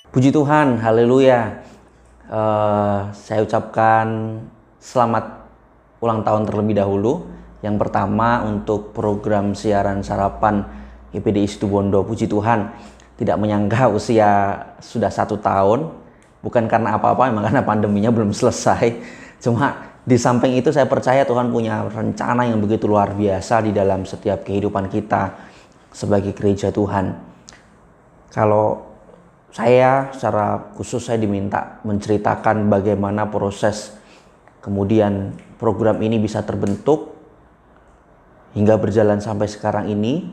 Puji Tuhan, haleluya. Saya ucapkan selamat ulang tahun terlebih dahulu. Yang pertama untuk program siaran sarapan GPDI Situbondo. Puji Tuhan, tidak menyangka usia sudah 1 tahun. Bukan karena apa-apa, memang karena pandeminya belum selesai. Cuma di samping itu saya percaya Tuhan punya rencana yang begitu luar biasa di dalam setiap kehidupan kita sebagai gereja Tuhan. Kalau saya secara khusus saya diminta menceritakan bagaimana proses kemudian program ini bisa terbentuk hingga berjalan sampai sekarang ini.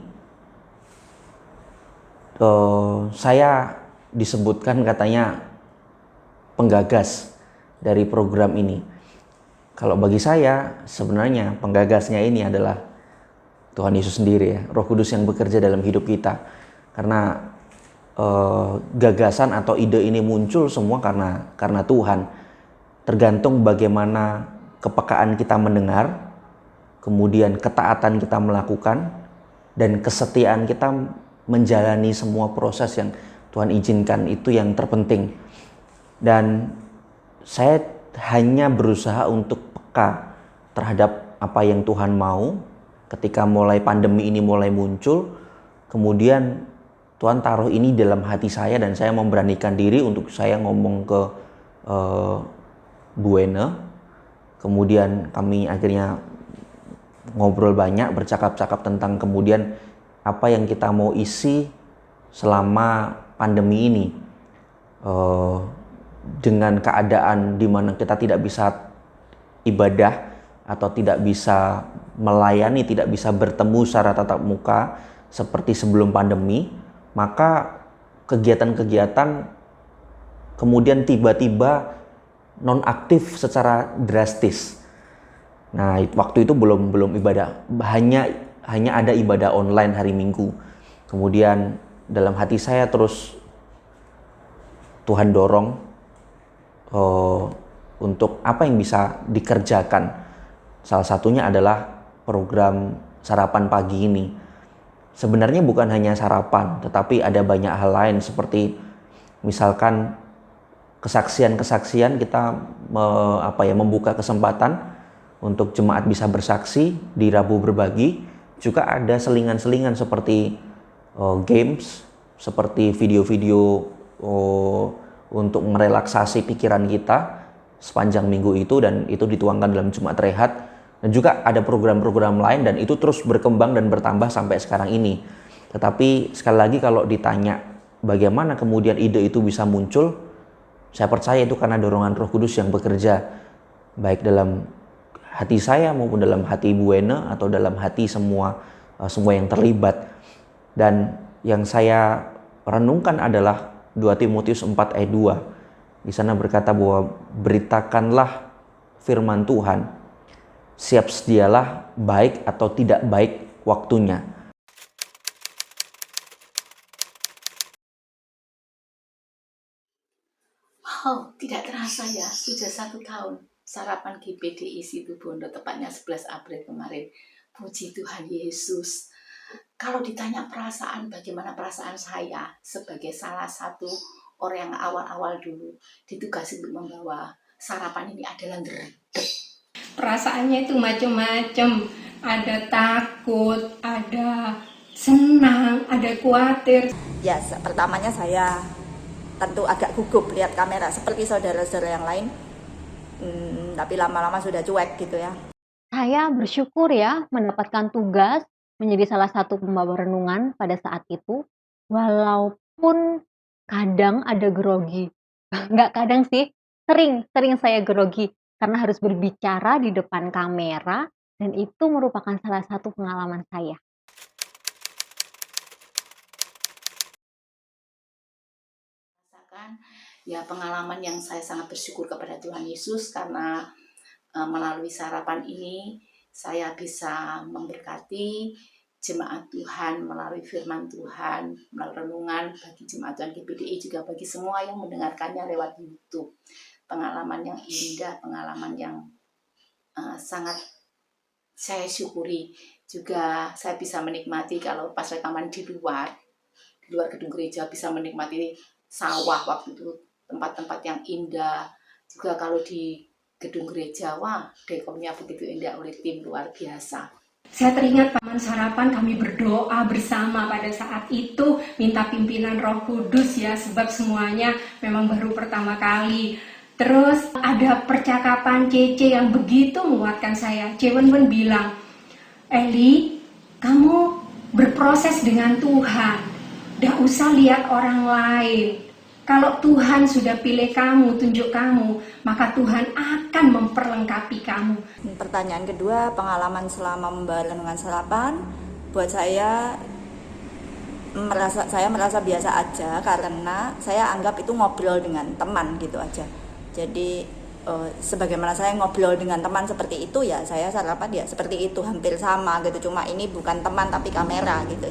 Saya disebutkan katanya penggagas dari program ini. Kalau bagi saya sebenarnya penggagasnya ini adalah Tuhan Yesus sendiri ya, Roh Kudus yang bekerja dalam hidup kita. Karena gagasan atau ide ini muncul semua karena Tuhan. Tergantung bagaimana kepekaan kita mendengar, kemudian ketaatan kita melakukan, dan kesetiaan kita menjalani semua proses yang Tuhan izinkan, itu yang terpenting. Dan saya hanya berusaha untuk peka terhadap apa yang Tuhan mau. Ketika mulai pandemi ini mulai muncul, kemudian Tuhan taruh ini dalam hati saya dan saya memberanikan diri untuk saya ngomong ke Buena. Kemudian kami akhirnya ngobrol banyak, bercakap-cakap tentang kemudian apa yang kita mau isi selama pandemi ini. Dengan keadaan di mana kita tidak bisa ibadah atau tidak bisa melayani, tidak bisa bertemu secara tatap muka seperti sebelum pandemi, maka kegiatan-kegiatan kemudian tiba-tiba nonaktif secara drastis. Nah, waktu itu belum ibadah, hanya ada ibadah online hari Minggu. Kemudian dalam hati saya terus Tuhan dorong untuk apa yang bisa dikerjakan. Salah satunya adalah program sarapan pagi ini. Sebenarnya bukan hanya sarapan, tetapi ada banyak hal lain seperti misalkan kesaksian-kesaksian. Kita membuka kesempatan untuk jemaat bisa bersaksi di Rabu Berbagi. Juga ada selingan-selingan seperti games, seperti video-video untuk merelaksasi pikiran kita sepanjang minggu itu, dan itu dituangkan dalam Jumat Rehat. Dan juga ada program-program lain dan itu terus berkembang dan bertambah sampai sekarang ini. Tetapi sekali lagi kalau ditanya bagaimana kemudian ide itu bisa muncul, saya percaya itu karena dorongan Roh Kudus yang bekerja baik dalam hati saya maupun dalam hati Buena atau dalam hati semua yang terlibat. Dan yang saya renungkan adalah 2 Timotius 4 ayat 2. Di sana berkata bahwa beritakanlah firman Tuhan, siap sedialah baik atau tidak baik waktunya. Oh, tidak terasa ya, sudah 1 tahun sarapan GPDI Situbondo, tepatnya 11 April kemarin. Puji Tuhan Yesus. Kalau ditanya perasaan, bagaimana perasaan saya sebagai salah satu orang yang awal-awal dulu ditugasi untuk membawa sarapan ini adalah Perasaannya itu macam-macam, ada takut, ada senang, ada khawatir. Ya, pertamanya saya tentu agak gugup lihat kamera seperti saudara-saudara yang lain, tapi lama-lama sudah cuek gitu ya. Saya bersyukur ya mendapatkan tugas menjadi salah satu pembawa renungan pada saat itu, walaupun kadang ada grogi. Nggak kadang sih, sering saya grogi karena harus berbicara di depan kamera dan itu merupakan salah satu pengalaman saya. Ya, pengalaman yang saya sangat bersyukur kepada Tuhan Yesus karena melalui sarapan ini saya bisa memberkati jemaat Tuhan melalui firman Tuhan, melalui renungan bagi jemaat Tuhan GPDI, juga bagi semua yang mendengarkannya lewat YouTube. Pengalaman yang indah, pengalaman yang sangat saya syukuri. Juga saya bisa menikmati kalau pas rekaman di luar gedung gereja, bisa menikmati sawah waktu itu, tempat-tempat yang indah. Juga kalau di gedung gereja, wah dekornya begitu indah oleh tim luar biasa. Saya teringat taman sarapan kami berdoa bersama pada saat itu, minta pimpinan Roh Kudus ya, sebab semuanya memang baru pertama kali. Terus ada percakapan Cece yang begitu menguatkan saya. Cewen pun bilang, Eli, kamu berproses dengan Tuhan, gak usah lihat orang lain. Kalau Tuhan sudah pilih kamu, tunjuk kamu, maka Tuhan akan memperlengkapi kamu. Pertanyaan kedua, pengalaman selama membawa renungan sarapan. Buat saya merasa biasa aja, karena saya anggap itu ngobrol dengan teman gitu aja. Jadi sebagaimana saya ngobrol dengan teman seperti itu, ya saya sarapan ya seperti itu, hampir sama gitu. Cuma ini bukan teman tapi kamera gitu.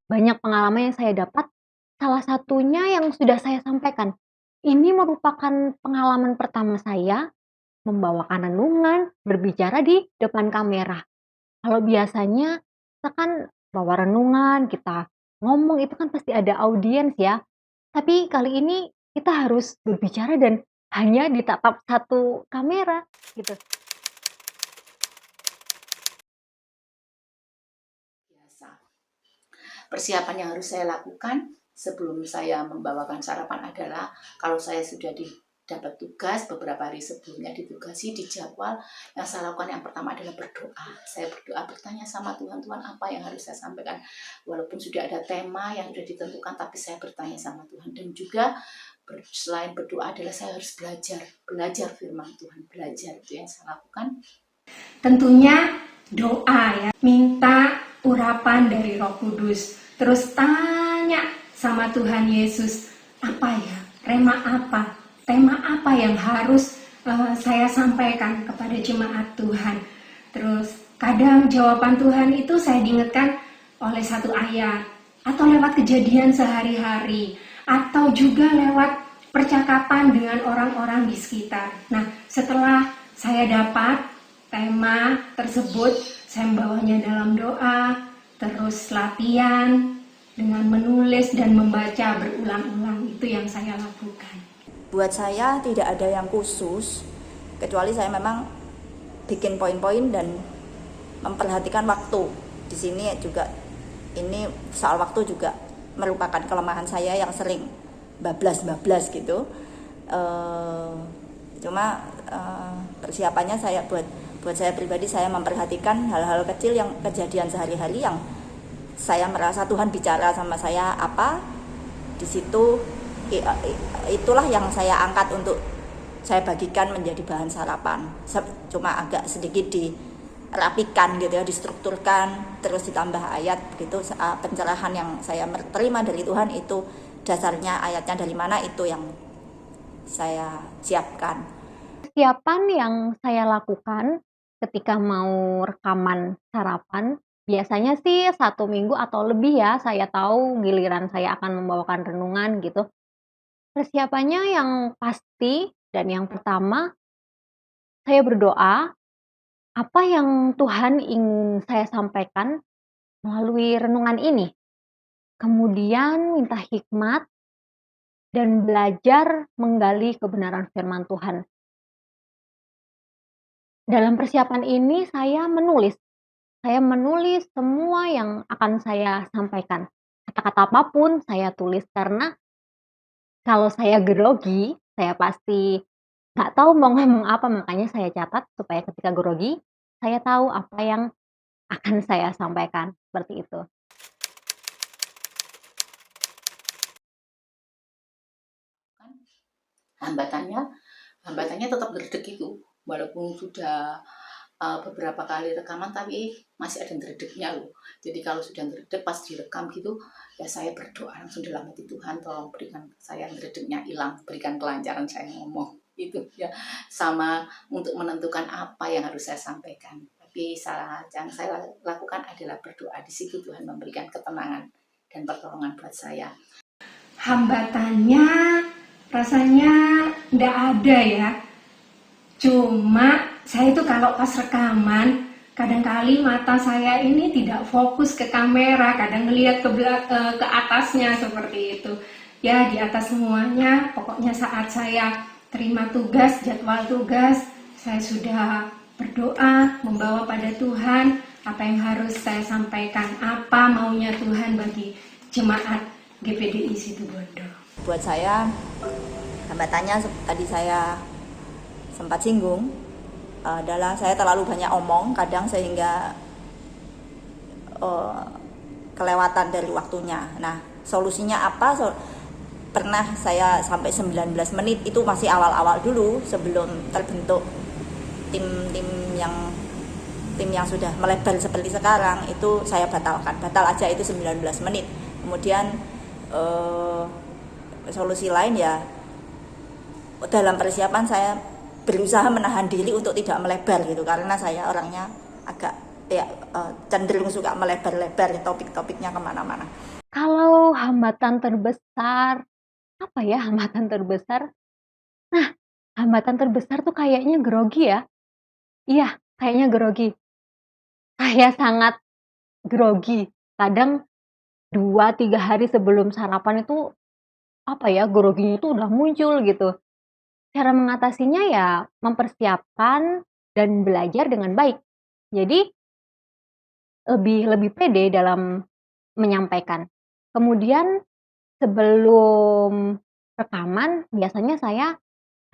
Banyak pengalaman yang saya dapat, salah satunya yang sudah saya sampaikan. Ini merupakan pengalaman pertama saya membawakan renungan, berbicara di depan kamera. Kalau biasanya kita kan bawa renungan, kita ngomong itu kan pasti ada audiens ya. Tapi kali ini kita harus berbicara dan hanya ditatap satu kamera gitu. Biasa. Persiapan yang harus saya lakukan sebelum saya membawakan sarapan adalah kalau saya sudah dapat tugas beberapa hari sebelumnya, ditugasi, dijadwal, yang saya lakukan yang pertama adalah berdoa. Saya berdoa, bertanya sama Tuhan, Tuhan apa yang harus saya sampaikan. Walaupun sudah ada tema yang sudah ditentukan, tapi saya bertanya sama Tuhan. Dan juga selain berdoa adalah saya harus belajar firman Tuhan, belajar, itu yang saya lakukan. Tentunya doa ya, minta urapan dari Roh Kudus. Terus tanya sama Tuhan Yesus, apa ya, rema apa, tema apa yang harus saya sampaikan kepada jemaat Tuhan. Terus kadang jawaban Tuhan itu saya diingatkan oleh satu ayat, atau lewat kejadian sehari-hari, atau juga lewat percakapan dengan orang-orang di sekitar. Nah, setelah saya dapat tema tersebut, saya membawanya dalam doa, terus latihan dengan menulis dan membaca berulang-ulang. Itu yang saya lakukan. Buat saya tidak ada yang khusus, kecuali saya memang bikin poin-poin dan memperhatikan waktu. Di sini juga, ini soal waktu juga merupakan kelemahan saya yang sering bablas gitu. Cuma persiapannya saya buat saya pribadi, saya memperhatikan hal-hal kecil yang kejadian sehari-hari yang saya merasa Tuhan bicara sama saya apa di situ, itulah yang saya angkat untuk saya bagikan menjadi bahan sarapan. Cuma agak sedikit dirapikan gitu ya, distrukturkan, terus ditambah ayat begitu. Pencerahan yang saya terima dari Tuhan itu dasarnya ayatnya dari mana, itu yang saya siapkan. Persiapan yang saya lakukan ketika mau rekaman sarapan, biasanya sih 1 minggu atau lebih ya, saya tahu giliran saya akan membawakan renungan gitu. Persiapannya yang pasti dan yang pertama, saya berdoa, apa yang Tuhan ingin saya sampaikan melalui renungan ini. Kemudian minta hikmat dan belajar menggali kebenaran firman Tuhan. Dalam persiapan ini saya menulis semua yang akan saya sampaikan. Kata-kata apapun saya tulis, karena kalau saya grogi, saya pasti nggak tahu mau ngomong apa, makanya saya catat supaya ketika grogi, saya tahu apa yang akan saya sampaikan, seperti itu. Hambatannya tetap gerdek itu, walaupun sudah beberapa kali rekaman, tapi masih ada gerdeknya loh. Jadi kalau sudah gerdek pas direkam gitu, ya saya berdoa langsung dalam hati, Tuhan tolong berikan saya gerdeknya hilang, berikan kelancaran saya ngomong itu ya. Sama untuk menentukan apa yang harus saya sampaikan, tapi yang saya lakukan adalah berdoa. Di situ Tuhan memberikan ketenangan dan pertolongan buat saya. Hambatannya rasanya nggak ada ya. Cuma saya itu kalau pas rekaman, kadang-kali mata saya ini tidak fokus ke kamera, kadang ngelihat ke atasnya seperti itu. Ya, di atas semuanya, pokoknya saat saya terima tugas, jadwal tugas, saya sudah berdoa, membawa pada Tuhan apa yang harus saya sampaikan, apa maunya Tuhan bagi jemaat GPDI Situbondo. Buat saya, hambatannya tadi saya sempat singgung adalah saya terlalu banyak omong kadang sehingga kelewatan dari waktunya. Nah, solusinya apa? Pernah saya sampai 19 menit, itu masih awal-awal dulu sebelum terbentuk tim yang sudah melebar seperti sekarang. Itu saya batal aja itu 19 menit. Kemudian solusi lain ya, dalam persiapan saya berusaha menahan diri untuk tidak melebar gitu, karena saya orangnya agak cenderung suka melebar-lebar topik-topiknya kemana-mana. Kalau hambatan terbesar, apa ya hambatan terbesar? Nah, hambatan terbesar tuh kayaknya grogi ya. Iya, kayaknya grogi. Saya sangat grogi. Kadang 2-3 hari sebelum sarapan itu, apa ya, groginya itu udah muncul gitu. Cara mengatasinya ya mempersiapkan dan belajar dengan baik. Jadi lebih lebih pede dalam menyampaikan. Kemudian sebelum rekaman biasanya saya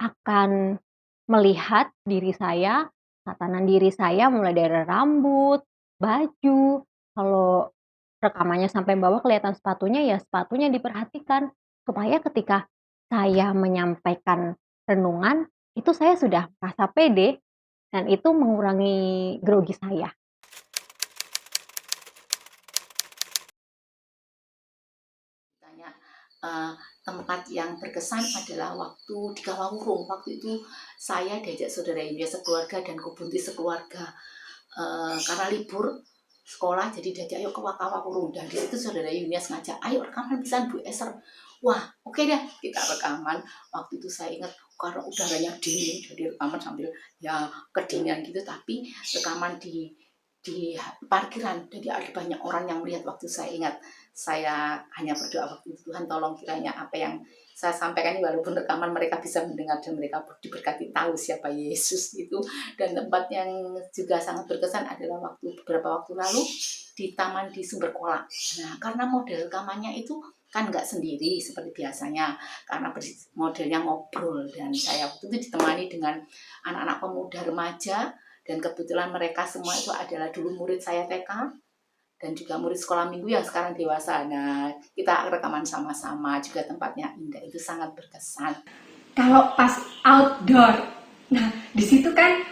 akan melihat diri saya, tatanan diri saya mulai dari rambut, baju, kalau rekamannya sampai bawah kelihatan sepatunya, ya sepatunya diperhatikan. Supaya ketika saya menyampaikan renungan, itu saya sudah merasa pede dan itu mengurangi grogi saya. Tanya, tempat yang berkesan adalah waktu di Kawawurung. Waktu itu saya diajak saudara India sekeluarga dan Kubunti sekeluarga. Karena libur sekolah jadi diajak ayo ke Kawawurung. Dan di situ saudara Yunias ngajak, ayo rekaman pisan Bu Eser. Wah, oke deh kita rekaman. Waktu itu saya ingat karena udaranya dingin, jadi rekaman sambil ya kedinginan gitu. Tapi rekaman di parkiran, jadi ada banyak orang yang melihat. Waktu saya ingat, saya hanya berdoa waktu itu, Tuhan tolong kiranya apa yang saya sampaikan ini walaupun rekaman mereka bisa mendengar dan mereka diberkati tahu siapa Yesus itu. Dan tempat yang juga sangat berkesan adalah beberapa waktu lalu di taman di Sumberkolak. Nah, karena model rekamannya itu kan nggak sendiri seperti biasanya, karena modelnya ngobrol, dan saya waktu itu ditemani dengan anak-anak pemuda remaja, dan kebetulan mereka semua itu adalah dulu murid saya TK dan juga murid sekolah minggu yang sekarang dewasa. Nah, kita rekaman sama-sama, juga tempatnya indah, itu sangat berkesan. Kalau pas outdoor, nah di situ kan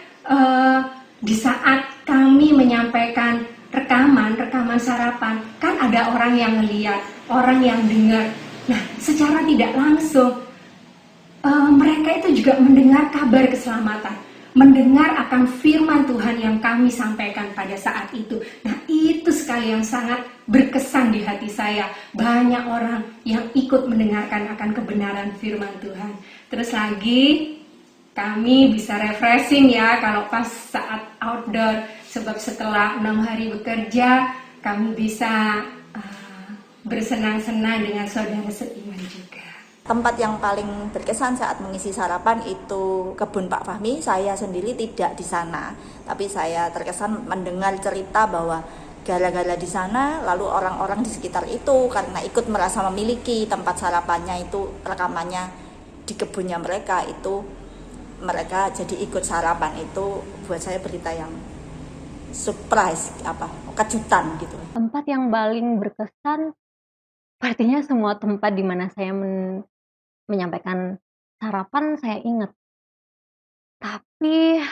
di saat kami menyampaikan rekaman sarapan, kan ada orang yang ngeliat, orang yang dengar. Nah, secara tidak langsung mereka itu juga mendengar kabar keselamatan, mendengar akan firman Tuhan yang kami sampaikan pada saat itu. Nah, itu sekali yang sangat berkesan di hati saya. Banyak orang yang ikut mendengarkan akan kebenaran firman Tuhan. Terus lagi, kami bisa refreshing ya kalau pas saat outdoor. Sebab setelah 6 hari bekerja, kami bisa bersenang-senang dengan saudara seiman juga. Tempat yang paling berkesan saat mengisi sarapan itu kebun Pak Fahmi. Saya sendiri tidak di sana, tapi saya terkesan mendengar cerita bahwa gara-gara di sana, lalu orang-orang di sekitar itu karena ikut merasa memiliki tempat sarapannya itu, rekamannya di kebunnya mereka itu, mereka jadi ikut sarapan. Itu buat saya berita yang surprise, kejutan gitu. Tempat yang paling berkesan, artinya semua tempat di mana saya menyampaikan sarapan saya ingat. Tapi,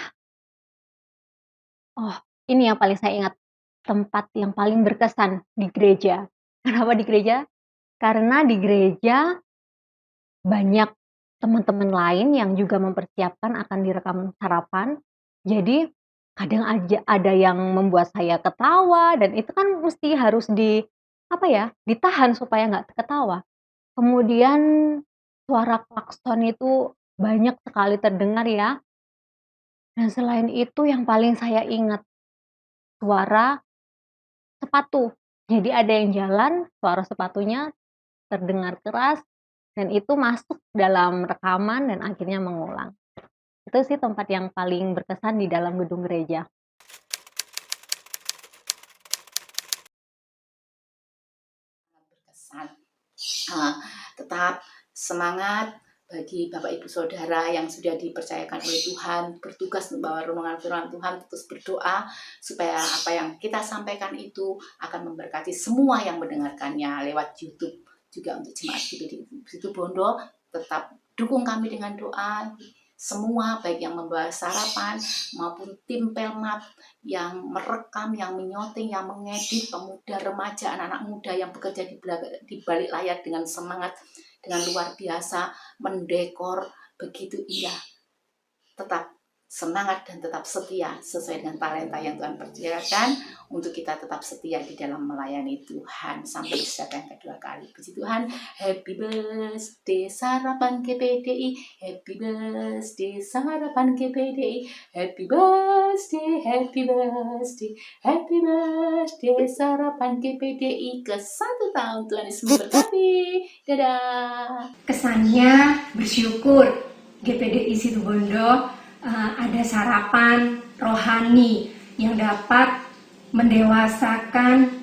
ini yang paling saya ingat, tempat yang paling berkesan di gereja. Kenapa di gereja? Karena di gereja banyak teman-teman lain yang juga mempersiapkan akan direkam sarapan. Jadi kadang aja ada yang membuat saya ketawa dan itu kan mesti harus ditahan supaya nggak ketawa. Kemudian suara klakson itu banyak sekali terdengar ya. Dan selain itu yang paling saya ingat, suara sepatu. Jadi ada yang jalan, suara sepatunya terdengar keras, dan itu masuk dalam rekaman dan akhirnya mengulang. Itu sih tempat yang paling berkesan di dalam gedung gereja. Berkesan. Ah, tetap semangat bagi Bapak Ibu Saudara yang sudah dipercayakan oleh Tuhan bertugas membawa renungan firman Tuhan, terus berdoa supaya apa yang kita sampaikan itu akan memberkati semua yang mendengarkannya lewat YouTube. Juga untuk jemaat GBD Situbondo, tetap dukung kami dengan doa. Semua baik yang membawa sarapan maupun tim Pelmat yang merekam, yang menyoting, yang mengedit, pemuda, remaja, anak-anak muda yang bekerja di balik layar dengan semangat, dengan luar biasa, mendekor begitu indah. Tetap semangat dan tetap setia sesuai dengan talenta yang Tuhan percayakan untuk kita tetap setia di dalam melayani Tuhan sampai kesehatan yang kedua kali. Puji Tuhan. Happy birthday Sarapan GPDI, happy birthday Sarapan GPDI, happy birthday, happy birthday, happy birthday Sarapan GPDI ke 1 tahun. Tuhan Yesus memberkati. Dadah. Kesannya bersyukur GPDI Situbondo ada sarapan rohani yang dapat mendewasakan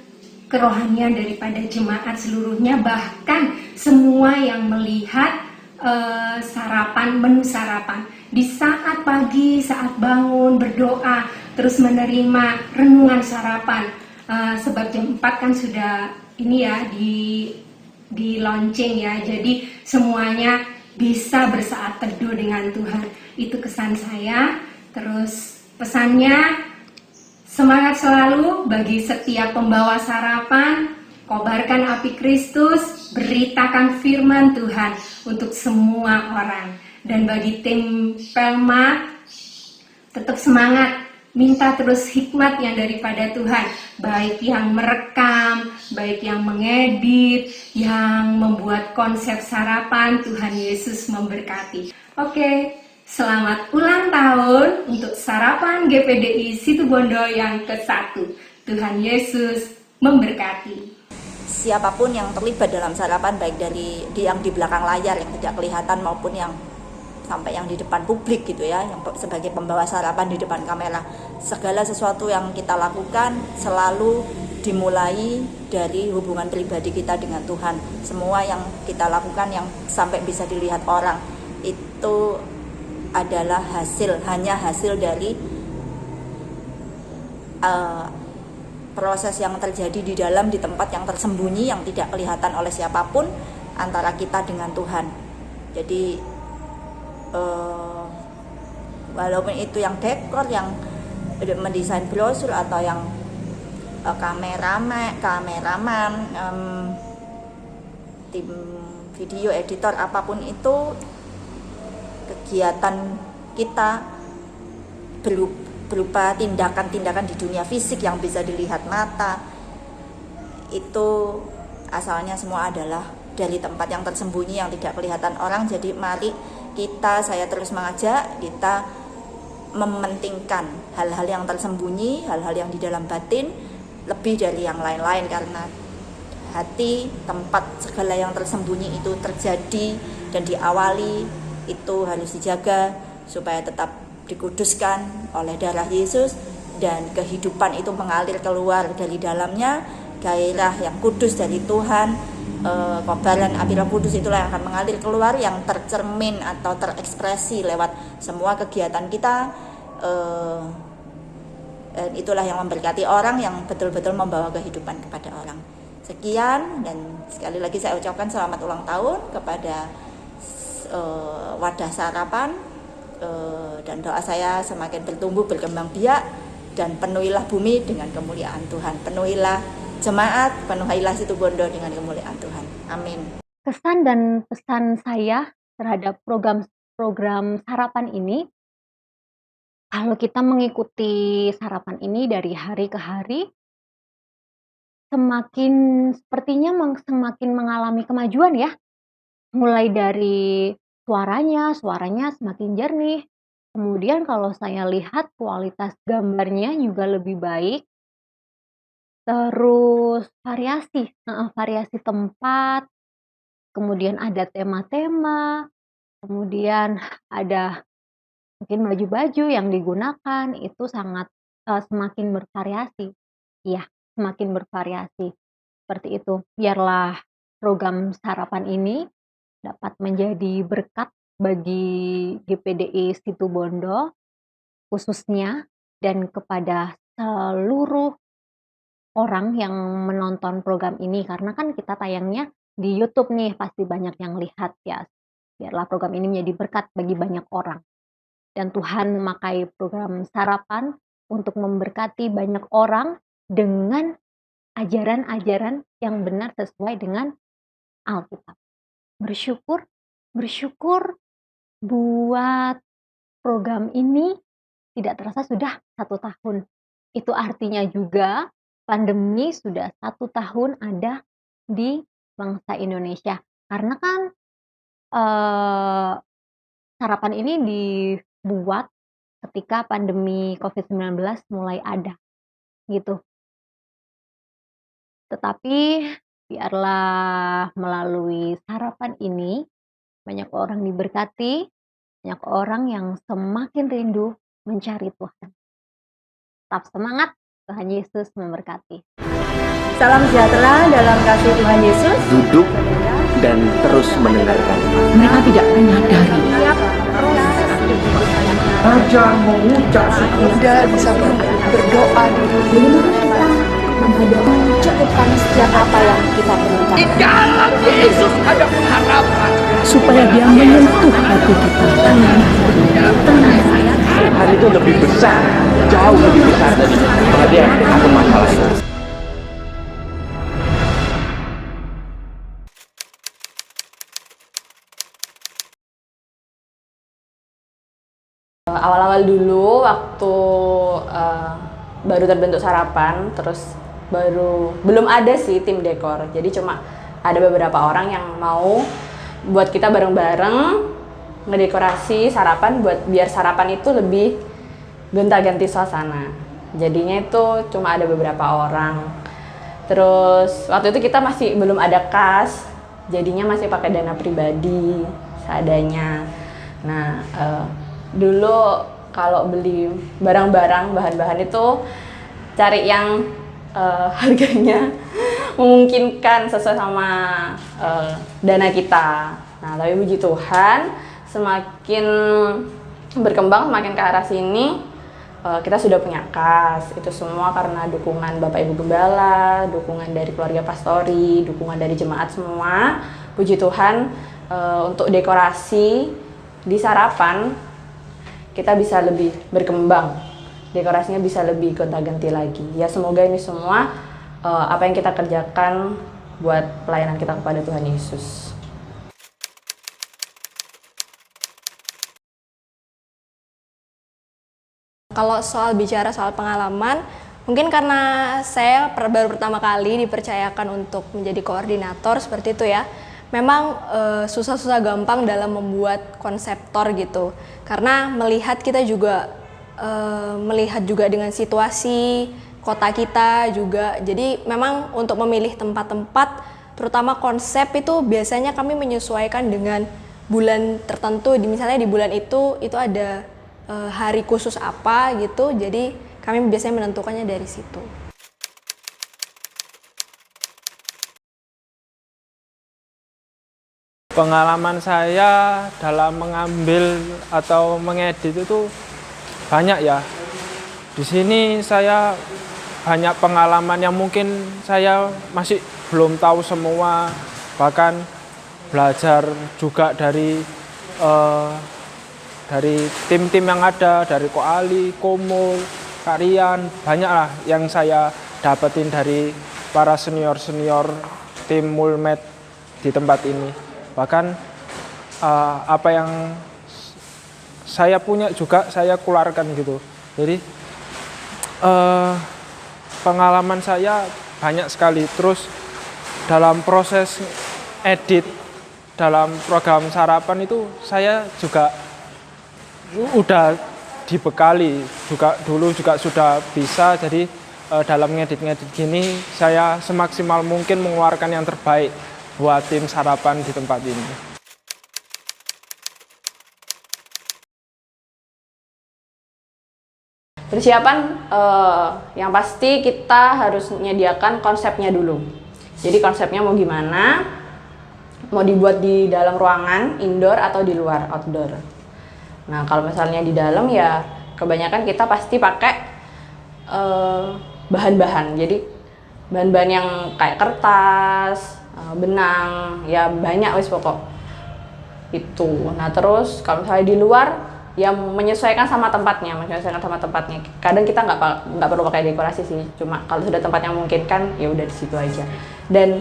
kerohanian daripada jemaat seluruhnya, bahkan semua yang melihat menu sarapan di saat pagi, saat bangun berdoa, terus menerima renungan sarapan. Sebab jam 4 kan sudah ini ya di launching ya, jadi semuanya bisa bersaat teduh dengan Tuhan. Itu kesan saya. Terus pesannya, semangat selalu bagi setiap pembawa sarapan, kobarkan api Kristus, beritakan firman Tuhan untuk semua orang. Dan bagi tim Pelmat, tetap semangat, minta terus hikmat yang daripada Tuhan, baik yang merekam, baik yang mengedit, yang membuat konsep sarapan. Tuhan Yesus memberkati. Oke, selamat ulang tahun untuk sarapan GPDI Situbondo yang ke-1. Tuhan Yesus memberkati. Siapapun yang terlibat dalam sarapan, baik dari yang di belakang layar yang tidak kelihatan maupun yang sampai yang di depan publik gitu ya, yang sebagai pembawa sarapan di depan kamera, segala sesuatu yang kita lakukan selalu dimulai dari hubungan pribadi kita dengan Tuhan. Semua yang kita lakukan yang sampai bisa dilihat orang itu adalah hanya hasil dari proses yang terjadi di dalam, di tempat yang tersembunyi yang tidak kelihatan oleh siapapun antara kita dengan Tuhan. Jadi walaupun itu yang dekor, yang mendesain brosur, atau yang kameraman, tim video editor, apapun itu, kegiatan kita berupa tindakan-tindakan di dunia fisik yang bisa dilihat mata, itu asalnya semua adalah dari tempat yang tersembunyi yang tidak kelihatan orang. Jadi mari saya terus mengajak kita mementingkan hal-hal yang tersembunyi, hal-hal yang di dalam batin lebih dari yang lain-lain, karena hati, tempat segala yang tersembunyi itu terjadi dan diawali, itu harus dijaga supaya tetap dikuduskan oleh darah Yesus, dan kehidupan itu mengalir keluar dari dalamnya, gairah yang kudus dari Tuhan, kobaran api Roh Kudus itulah yang akan mengalir keluar, yang tercermin atau terekspresi lewat semua kegiatan kita, dan itulah yang memberkati orang, yang betul-betul membawa kehidupan kepada orang. Sekian, dan sekali lagi saya ucapkan selamat ulang tahun kepada wadah sarapan, dan doa saya semakin bertumbuh, berkembang biak, dan penuhilah bumi dengan kemuliaan Tuhan, penuhilah jemaat, penuhilah Situbondo dengan kemuliaan Tuhan. Amin. Kesan dan pesan saya terhadap program sarapan ini, kalau kita mengikuti sarapan ini dari hari ke hari, sepertinya semakin mengalami kemajuan ya. Mulai dari suaranya semakin jernih. Kemudian kalau saya lihat kualitas gambarnya juga lebih baik. Terus variasi tempat, kemudian ada tema-tema, kemudian ada mungkin baju-baju yang digunakan itu sangat, semakin bervariasi. Iya, semakin bervariasi, seperti itu. Biarlah program sarapan ini dapat menjadi berkat bagi GPDI Situbondo khususnya dan kepada seluruh orang yang menonton program ini, karena kan kita tayangnya di YouTube nih, pasti banyak yang lihat ya. Biarlah program ini menjadi berkat bagi banyak orang. Dan Tuhan memakai program sarapan untuk memberkati banyak orang dengan ajaran-ajaran yang benar sesuai dengan Alkitab. Bersyukur, bersyukur buat program ini tidak terasa sudah 1 tahun. Itu artinya juga pandemi sudah 1 tahun ada di bangsa Indonesia. Karena kan, eee, sarapan ini dibuat ketika pandemi COVID-19 mulai ada, gitu. Tetapi biarlah melalui sarapan ini banyak orang diberkati, banyak orang yang semakin rindu mencari Tuhan. Tetap semangat, Tuhan Yesus memberkati. Salam sejahtera dalam kasih Tuhan Yesus. Duduk dan terus mendengarkan. Mereka tidak menyadari. Belajar mengucap syukur. Sudah bisa berdoa dulu. Menghadapi cukupkan setiap apa yang kita perlukan. Di dalam Yesus ada pengharapan. Supaya dia menyentuh hati kita. Tuhan itu lebih besar, jauh lebih besar dari kebahagiaan atau masalah itu. Awal-awal dulu waktu baru terbentuk sarapan, terus belum ada sih tim dekor. Jadi cuma ada beberapa orang yang mau buat kita bareng-bareng ngedekorasi sarapan biar sarapan itu lebih gonta-ganti suasana. Jadinya itu cuma ada beberapa orang. Terus waktu itu kita masih belum ada kas, jadinya masih pakai dana pribadi seadanya. Nah, dulu kalau beli barang-barang, bahan-bahan itu cari yang harganya memungkinkan sesuai sama dana kita. Nah, tapi puji Tuhan semakin berkembang, semakin ke arah sini, kita sudah punya kas. Itu semua karena dukungan Bapak Ibu Gembala, dukungan dari keluarga pastori, dukungan dari jemaat semua. Puji Tuhan, untuk dekorasi di sarapan kita bisa lebih berkembang, dekorasinya bisa lebih gonta-ganti lagi. Ya semoga ini semua apa yang kita kerjakan buat pelayanan kita kepada Tuhan Yesus. Kalau bicara soal pengalaman, mungkin karena saya baru pertama kali dipercayakan untuk menjadi koordinator seperti itu ya. Memang susah-susah gampang dalam membuat konseptor gitu. Karena kita juga melihat juga dengan situasi kota kita juga. Jadi memang untuk memilih tempat-tempat, terutama konsep itu biasanya kami menyesuaikan dengan bulan tertentu. Misalnya di bulan itu ada hari khusus apa gitu, jadi kami biasanya menentukannya dari situ. Pengalaman saya dalam mengambil atau mengedit itu banyak ya. Di sini saya banyak pengalaman yang mungkin saya masih belum tahu semua, bahkan belajar juga dari tim-tim yang ada, dari Ko Ali, Komo, Kak Rian, banyaklah yang saya dapetin dari para senior-senior tim Mulmed di tempat ini. Bahkan apa yang saya punya juga saya keluarkan gitu. Jadi pengalaman saya banyak sekali. Terus dalam proses edit dalam program sarapan itu saya juga udah dibekali juga, dulu juga sudah bisa. Jadi dalam ngedit-ngedit gini saya semaksimal mungkin mengeluarkan yang terbaik buat tim sarapan di tempat ini. Persiapan yang pasti kita harus menyediakan konsepnya dulu. Jadi konsepnya mau gimana, mau dibuat di dalam ruangan, indoor atau di luar, outdoor. Nah kalau misalnya di dalam ya kebanyakan kita pasti pakai bahan-bahan. Jadi bahan-bahan yang kayak kertas, benang, ya banyak wis pokok itu. Nah terus kalau misalnya di luar ya menyesuaikan sama tempatnya, kadang kita nggak perlu pakai dekorasi sih, cuma kalau sudah tempatnya memungkinkan ya udah di situ aja. Dan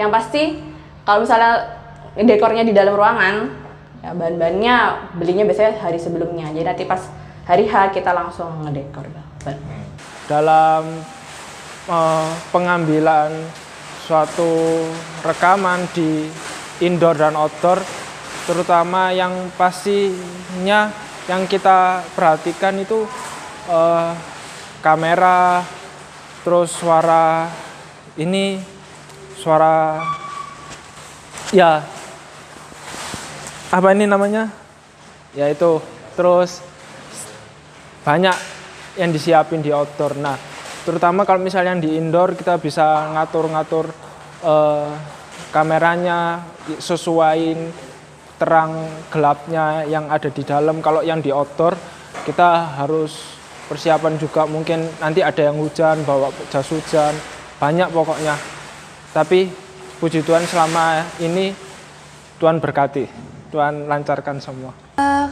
yang pasti kalau misalnya dekornya di dalam ruangan ya bahan-bahannya belinya biasanya hari sebelumnya, jadi nanti pas hari H kita langsung ngedekor. Dalam pengambilan suatu rekaman di indoor dan outdoor, terutama yang pastinya yang kita perhatikan itu kamera, terus suara ya apa ini namanya ya itu, terus banyak yang disiapin di outdoor. Nah terutama kalau misalnya di indoor kita bisa ngatur-ngatur kameranya, sesuaiin terang gelapnya yang ada di dalam. Kalau yang di outdoor kita harus persiapan juga, mungkin nanti ada yang hujan, bawa jas hujan, banyak pokoknya. Tapi puji Tuhan selama ini Tuhan berkati, Tuhan lancarkan semua.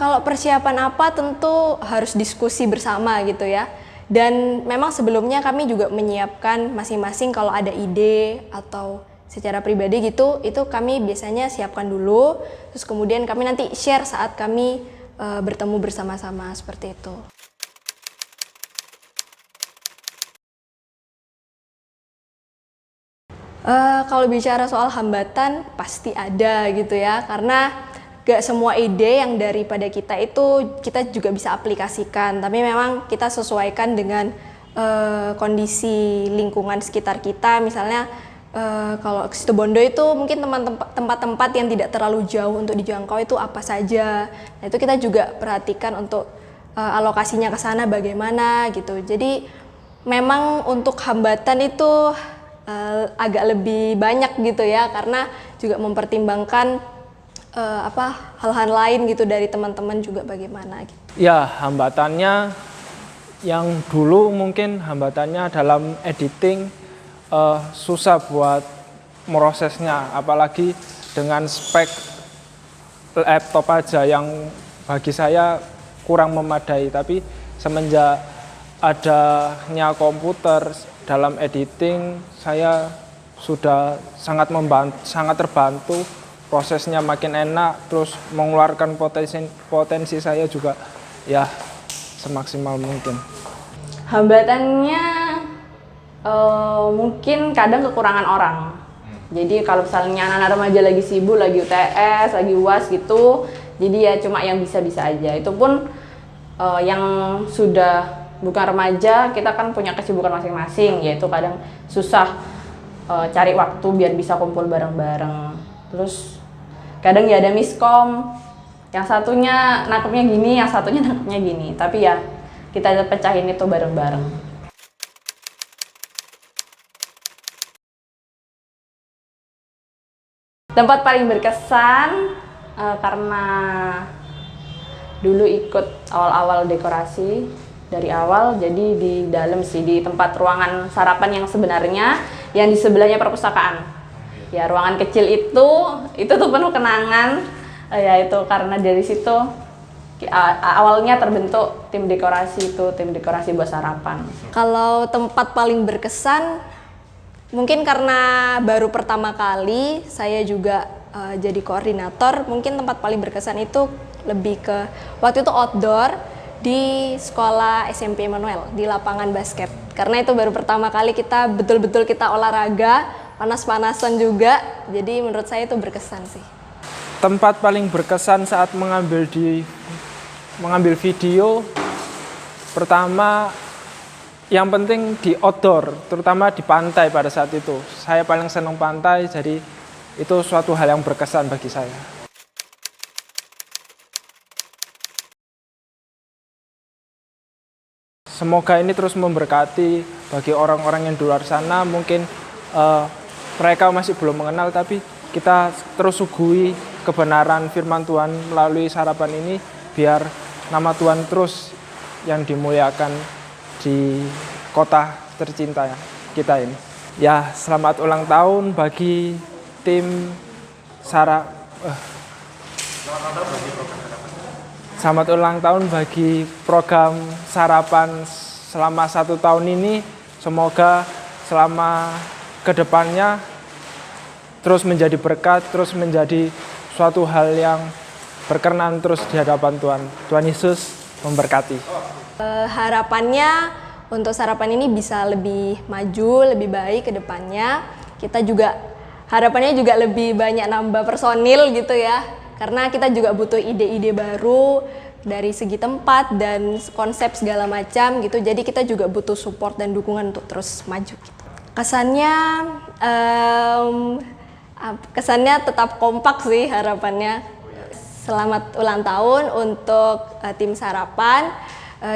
Kalau persiapan apa tentu harus diskusi bersama gitu ya. Dan memang sebelumnya kami juga menyiapkan masing-masing kalau ada ide atau secara pribadi gitu, itu kami biasanya siapkan dulu, terus kemudian kami nanti share saat kami bertemu bersama-sama seperti itu. Kalau bicara soal hambatan pasti ada gitu ya, karena gak semua ide yang daripada kita itu kita juga bisa aplikasikan, tapi memang kita sesuaikan dengan kondisi lingkungan sekitar kita. Misalnya kalau ke Situbondo itu mungkin tempat-tempat yang tidak terlalu jauh untuk dijangkau itu apa saja. Nah itu kita juga perhatikan untuk alokasinya ke sana bagaimana gitu. Jadi memang untuk hambatan itu agak lebih banyak gitu ya, karena juga mempertimbangkan hal-hal lain gitu dari teman-teman juga bagaimana gitu. Ya hambatannya yang dulu mungkin hambatannya dalam editing susah buat prosesnya, apalagi dengan spek laptop aja yang bagi saya kurang memadai. Tapi semenjak adanya komputer dalam editing, saya sudah sangat terbantu, prosesnya makin enak, terus mengeluarkan potensi saya juga ya semaksimal mungkin. Hambatannya mungkin kadang kekurangan orang. Jadi kalau misalnya anak-anak remaja lagi sibuk, lagi UTS, lagi UAS gitu, jadi ya cuma yang bisa-bisa aja. Itu pun yang sudah bukan remaja, kita kan punya kesibukan masing-masing, yaitu kadang susah cari waktu biar bisa kumpul bareng-bareng. Terus kadang ya ada miskom, yang satunya nangkepnya gini, yang satunya nangkepnya gini, tapi ya kita pecahin itu bareng-bareng. Tempat paling berkesan karena dulu ikut awal-awal dekorasi dari awal, jadi di dalam sih, di tempat ruangan sarapan yang sebenarnya yang di sebelahnya perpustakaan. Ya ruangan kecil itu tuh penuh kenangan, ya itu karena dari situ awalnya terbentuk tim dekorasi buat sarapan. Kalau tempat paling berkesan mungkin karena baru pertama kali saya juga jadi koordinator, mungkin tempat paling berkesan itu lebih ke waktu itu outdoor di sekolah SMP Emmanuel di lapangan basket. Karena itu baru pertama kali kita betul-betul kita olahraga, panas-panasan juga, jadi menurut saya itu berkesan sih. Tempat paling berkesan saat mengambil video, pertama Yang penting di outdoor, terutama di pantai pada saat itu. Saya paling senang pantai, jadi itu suatu hal yang berkesan bagi saya. Semoga ini terus memberkati bagi orang-orang yang di luar sana. Mungkin mereka masih belum mengenal, tapi kita terus suguhi kebenaran firman Tuhan melalui sarapan ini, biar nama Tuhan terus yang dimuliakan di kota tercinta kita ini. Ya, selamat ulang tahun bagi tim Selamat ulang tahun bagi program Sarapan selama 1 tahun ini. Semoga selama kedepannya terus menjadi berkat, terus menjadi suatu hal yang berkenan terus di hadapan Tuhan. Tuhan Yesus memberkati. Harapannya untuk sarapan ini bisa lebih maju, lebih baik ke depannya. Kita juga harapannya juga lebih banyak nambah personil gitu ya. Karena kita juga butuh ide-ide baru dari segi tempat dan konsep segala macam gitu. Jadi kita juga butuh support dan dukungan untuk terus maju gitu. Kesannya tetap kompak sih harapannya. Selamat ulang tahun untuk tim Sarapan.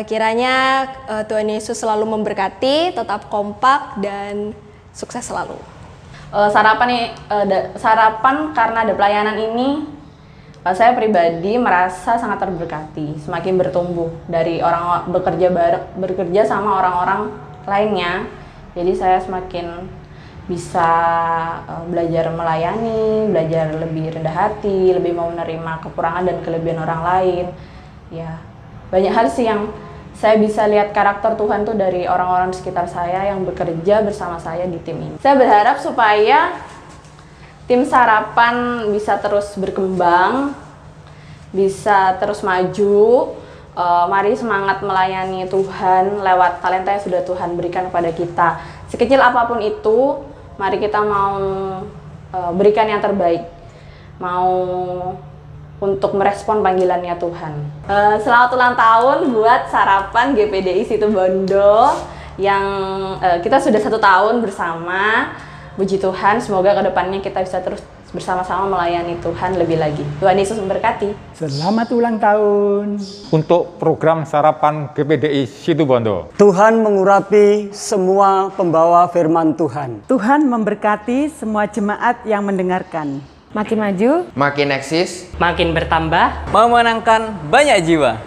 Kiranya Tuhan Yesus selalu memberkati, tetap kompak dan sukses selalu. Sarapan karena ada pelayanan ini, saya pribadi merasa sangat terberkati, semakin bertumbuh dari orang bekerja sama orang-orang lainnya. Jadi saya semakin bisa belajar melayani, belajar lebih rendah hati, lebih mau menerima kekurangan dan kelebihan orang lain. Ya, banyak hal sih yang saya bisa lihat karakter Tuhan tuh dari orang-orang sekitar saya yang bekerja bersama saya di tim ini. Saya berharap supaya tim Sarapan bisa terus berkembang, bisa terus maju. Mari semangat melayani Tuhan lewat talenta yang sudah Tuhan berikan kepada kita. Sekecil apapun itu, mari kita mau berikan yang terbaik, mau untuk merespon panggilannya Tuhan. Selamat ulang tahun buat Sarapan GPDI Situbondo yang kita sudah 1 tahun bersama. Puji Tuhan, semoga kedepannya kita bisa terus bersama-sama melayani Tuhan lebih lagi. Tuhan Yesus memberkati. Selamat ulang tahun untuk program Sarapan GPDI Situbondo. Tuhan mengurapi semua pembawa firman Tuhan. Tuhan memberkati semua jemaat yang mendengarkan. Makin maju, makin eksis, makin bertambah, memenangkan banyak jiwa.